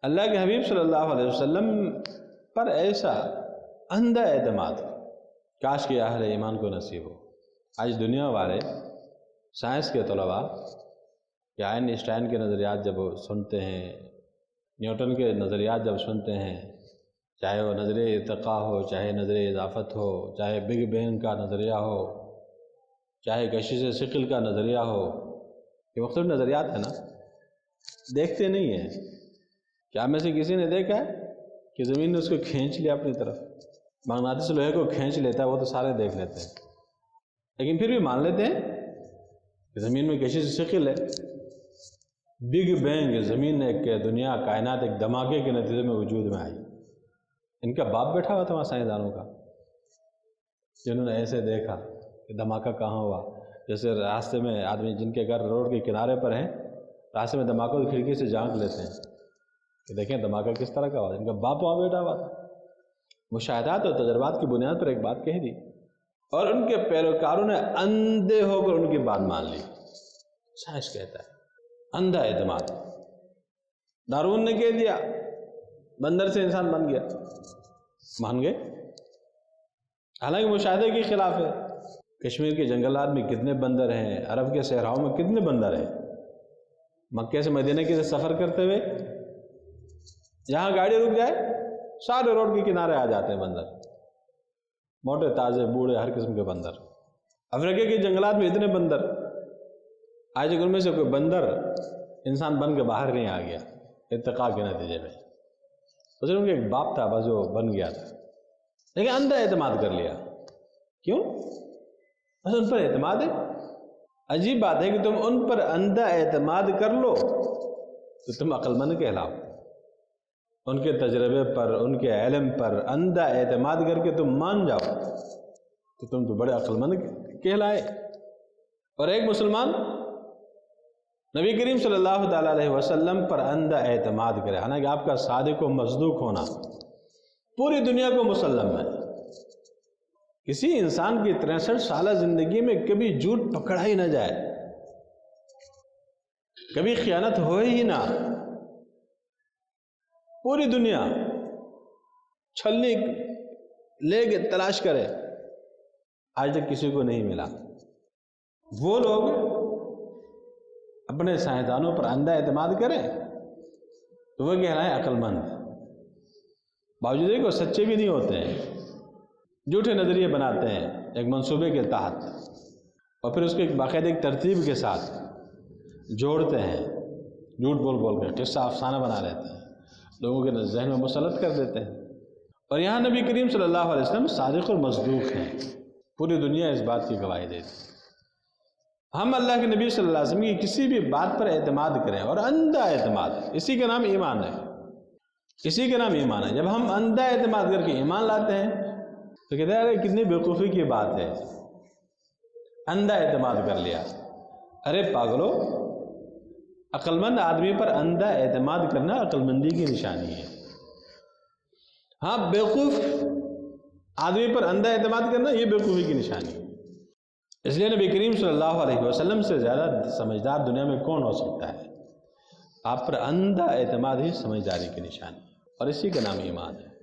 اللہ کے حبیب صلی اللہ علیہ وسلم پر ایسا اندھا اعتماد کاش کہ اہل ایمان کو نصیب ہو۔ آج دنیا والے سائنس کے طلباء یا آئنسٹائن کے نظریات جب سنتے ہیں، نیوٹن کے نظریات جب سنتے ہیں، چاہے وہ نظریہ ارتقاء ہو، چاہے نظریہ اضافت ہو، چاہے بگ بینگ کا نظریہ ہو، چاہے کشش ثقل کا نظریہ ہو، یہ مختلف نظریات ہیں نا، دیکھتے نہیں ہیں۔ کیا میں سے کسی نے دیکھا ہے کہ زمین نے اس کو کھینچ لیا اپنی طرف؟ مغناطیس لوہے کو کھینچ لیتا ہے، وہ تو سارے دیکھ لیتے ہیں، لیکن پھر بھی مان لیتے ہیں کہ زمین میں کشش ثقل ہے۔ بگ بینگ، زمین ایک دنیا کائنات ایک دھماکے کے نتیجے میں وجود میں آئی۔ ان کا باپ بیٹھا ہوا تھا وہاں سائنسدانوں کا، جنہوں نے ایسے دیکھا کہ دھماکہ کہاں ہوا۔ جیسے راستے میں آدمی جن کے گھر روڈ کے کنارے پر ہیں، راستے میں دھماکہ کی کھڑکی سے جھانک لیتے ہیں کہ دیکھیں دھماکہ کس طرح کا ہوا۔ ان کا باپ وہاں بیٹھا ہوا تھا، مشاہدات اور تجربات کی بنیاد پر ایک بات کہہ دی، اور ان کے پیروکاروں نے اندھے ہو کر ان کی بات مان لی۔ سائنس کہتا ہے اندھا اعتماد۔ ڈارون نے کہہ دیا بندر سے انسان بن گیا، مان گئے، حالانکہ مشاہدے کے خلاف ہے۔ کشمیر کے جنگلات میں کتنے بندر ہیں، عرب کے صحراؤں میں کتنے بندر ہیں۔ مکے سے مدینہ کے سفر کرتے ہوئے جہاں گاڑی رک جائے سارے روڈ کے کنارے آ جاتے ہیں بندر، موٹے تازے بوڑھے ہر قسم کے بندر۔ افریقہ کے جنگلات میں اتنے بندر، آج تک ان میں سے کوئی بندر انسان بن کے باہر نہیں آ گیا ارتقاء کے نتیجے میں۔ تو صرف ان کا ایک باپ تھا بس جو بن گیا تھا، لیکن اندھا اعتماد کر لیا۔ کیوں؟ بس ان پر اعتماد ہے۔ عجیب بات ہے کہ تم ان پر اندھا اعتماد کر لو تو تم عقل مند کہلاؤ۔ ان کے تجربے پر، ان کے علم پر اندھا اعتماد کر کے تم مان جاؤ تو تم تو بڑے عقل مند کہلائے۔ اور ایک مسلمان نبی کریم صلی اللہ تعالیٰ علیہ وسلم پر اندھا اعتماد کرے، حالانکہ آپ کا صادق و مصدوق ہونا پوری دنیا کو مسلم ہے۔ کسی انسان کی 63 سالہ زندگی میں کبھی جھوٹ پکڑا ہی نہ جائے، کبھی خیانت ہو ہی نہ، پوری دنیا چھلنی لے کے تلاش کرے، آج تک کسی کو نہیں ملا۔ وہ لوگ اپنے سائنسدانوں پر اندھا اعتماد کریں تو وہ کہلائیں عقل مند، باوجود کہ وہ سچے بھی نہیں ہوتے ہیں، جھوٹے نظریے بناتے ہیں ایک منصوبے کے تحت، اور پھر اس کو ایک باقاعدہ ایک ترتیب کے ساتھ جوڑتے ہیں، جھوٹ بول بول کے قصہ افسانہ بنا لیتے ہیں، لوگوں کے ذہن میں مسلط کر دیتے ہیں۔ اور یہاں نبی کریم صلی اللہ علیہ وسلم صادق اور مصدوق ہیں، پوری دنیا اس بات کی گواہی دیتی۔ ہم اللہ کے نبی صلی اللہ علیہ وسلم کی کسی بھی بات پر اعتماد کریں، اور اندھا اعتماد، اسی کا نام ایمان ہے، اسی کا نام ایمان ہے۔ جب ہم اندھا اعتماد کر کے ایمان لاتے ہیں تو کہتے ہیں ارے کتنی بیوقوفی کی بات ہے، اندھا اعتماد کر لیا۔ ارے پاگلو، عقل مند آدمی پر اندھا اعتماد کرنا عقل مندی کی نشانی ہے۔ ہاں، بیوقوف آدمی پر اندھا اعتماد کرنا یہ بیوقوفی کی نشانی ہے۔ اس لیے نبی کریم صلی اللہ علیہ وسلم سے زیادہ سمجھدار دنیا میں کون ہو سکتا ہے؟ آپ پر اندھا اعتماد ہی سمجھداری کی نشانی ہے، اور اسی کا نام ایمان ہے۔